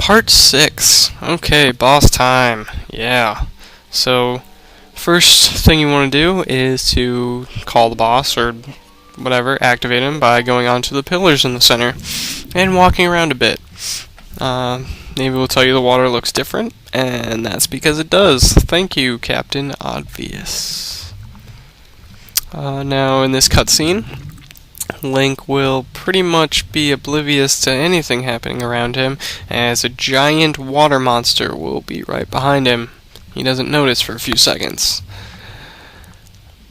Part 6. Okay, boss time. Yeah. So, first thing you want to do is to call the boss, or whatever, activate him by going onto the pillars in the center and walking around a bit. Maybe we'll tell you the water looks different, and that's because it does. Thank you, Captain Obvious. Now, in this cutscene, Link will pretty much be oblivious to anything happening around him, as a giant water monster will be right behind him. He doesn't notice for a few seconds.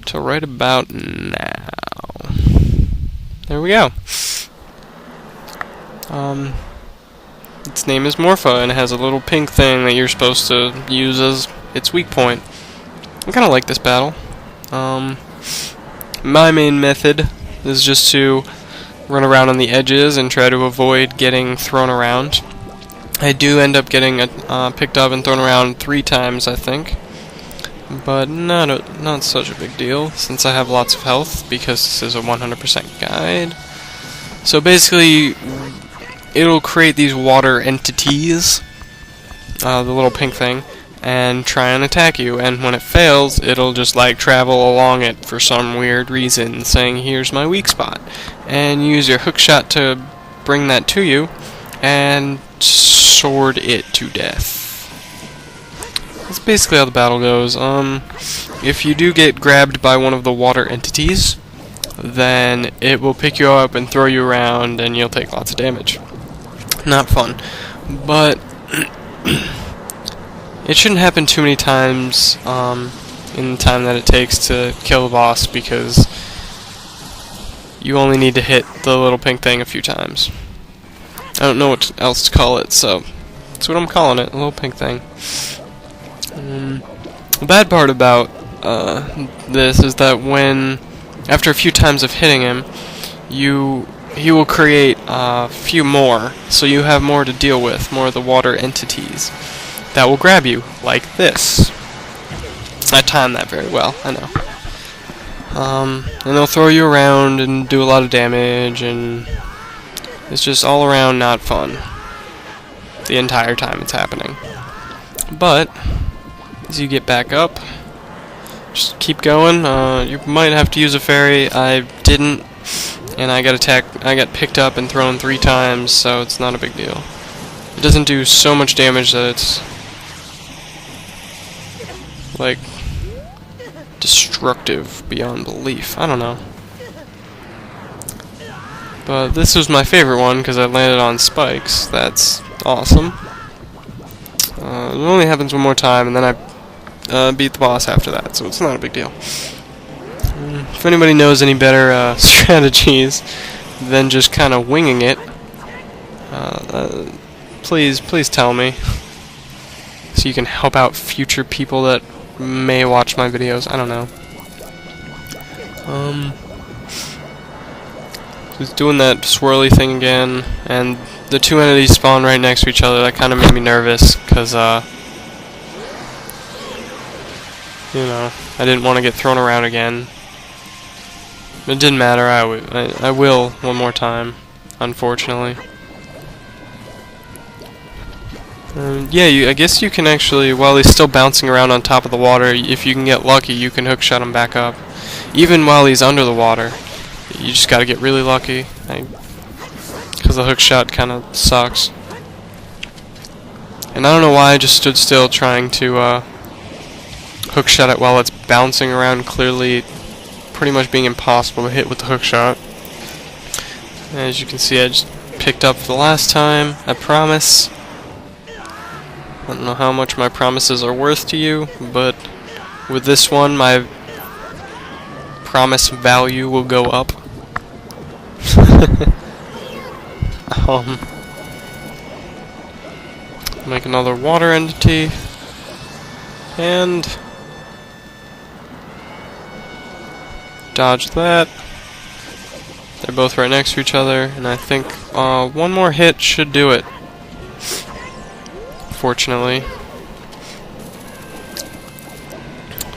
Till right about now. There we go. Its name is Morpha, and it has a little pink thing that you're supposed to use as its weak point. I kinda like this battle. My main method is just to run around on the edges and try to avoid getting thrown around. I do end up getting picked up and thrown around 3 times, I think, but not such a big deal since I have lots of health because this is a 100% guide. So basically, it'll create these water entities, the little pink thing, and try and attack you, and when it fails, it'll just like travel along it for some weird reason, saying here's my weak spot, and use your hook shot to bring that to you and sword it to death. That's basically how the battle goes. If you do get grabbed by one of the water entities, then it will pick you up and throw you around, and you'll take lots of damage. Not fun, but it shouldn't happen too many times in the time that it takes to kill the boss, because you only need to hit the little pink thing a few times. I don't know what else to call it, so that's what I'm calling it, a little pink thing. The bad part about this is that after a few times of hitting him, he will create a few more, so you have more to deal with, more of the water entities that will grab you, like this. I timed that very well, I know. And they'll throw you around and do a lot of damage, and it's just all around not fun the entire time it's happening. But as you get back up, just keep going. You might have to use a fairy. I didn't, and I got picked up and thrown 3 times, so it's not a big deal. It doesn't do so much damage that it's like destructive beyond belief. I don't know. But this was my favorite one because I landed on spikes. That's awesome. It only happens one more time, and then I beat the boss after that, so it's not a big deal. If anybody knows any better strategies than just kind of winging it, please tell me, so you can help out future people that may watch my videos. I don't know. Just doing that swirly thing again, and the 2 entities spawn right next to each other. That kind of made me nervous, because, you know, I didn't want to get thrown around again. It didn't matter, I will one more time, unfortunately. Yeah, I guess you can actually, while he's still bouncing around on top of the water, if you can get lucky, you can hookshot him back up. Even while he's under the water, you just gotta get really lucky, because the hookshot kinda sucks. And I don't know why I just stood still trying to hookshot it while it's bouncing around, clearly pretty much being impossible to hit with the hookshot. As you can see, I just picked up for the last time, I promise. I don't know how much my promises are worth to you, but with this one, my promise value will go up. Make another water entity, and dodge that. They're both right next to each other, and I think one more hit should do it. Fortunately.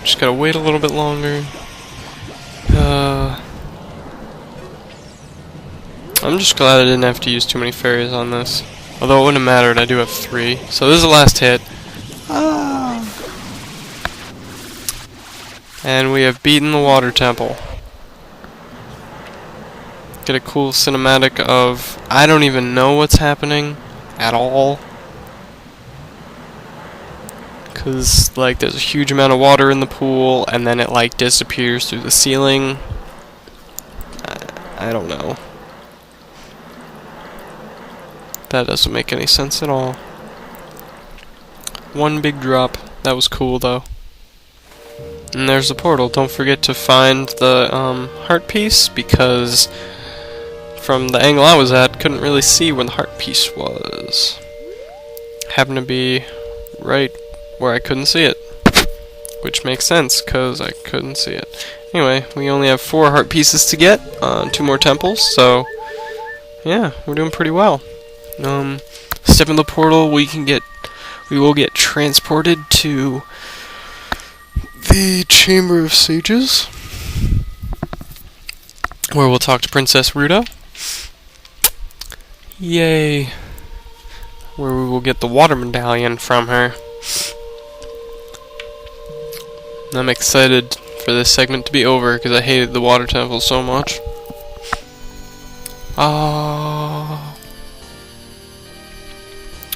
Just gotta wait a little bit longer. I'm just glad I didn't have to use too many fairies on this. Although it wouldn't have mattered, I do have 3. So this is the last hit. Ah. And we have beaten the water temple. Get a cool cinematic of... I don't even know what's happening at all. Because, like, there's a huge amount of water in the pool, and then it, like, disappears through the ceiling. I don't know. That doesn't make any sense at all. One big drop. That was cool, though. And there's the portal. Don't forget to find the heart piece, because from the angle I was at, couldn't really see where the heart piece was. Happened to be right where I couldn't see it. Which makes sense, because I couldn't see it. Anyway, we only have 4 heart pieces to get on 2 more temples, so yeah, we're doing pretty well. Step in the portal, we will get transported to the Chamber of Sages, where we'll talk to Princess Ruto. Yay! Where we will get the water medallion from her. I'm excited for this segment to be over because I hated the water temple so much.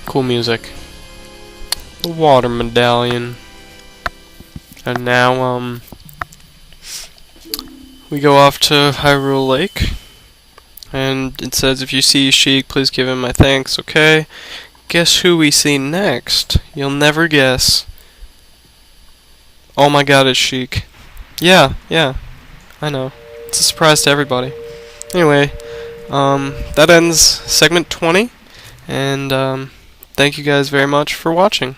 Cool music. The water medallion. And now, we go off to Hyrule Lake. And it says, if you see Sheik, please give him my thanks, okay? Guess who we see next? You'll never guess. Oh my god, it's Sheik. Yeah, I know. It's a surprise to everybody. Anyway, that ends segment 20, and thank you guys very much for watching.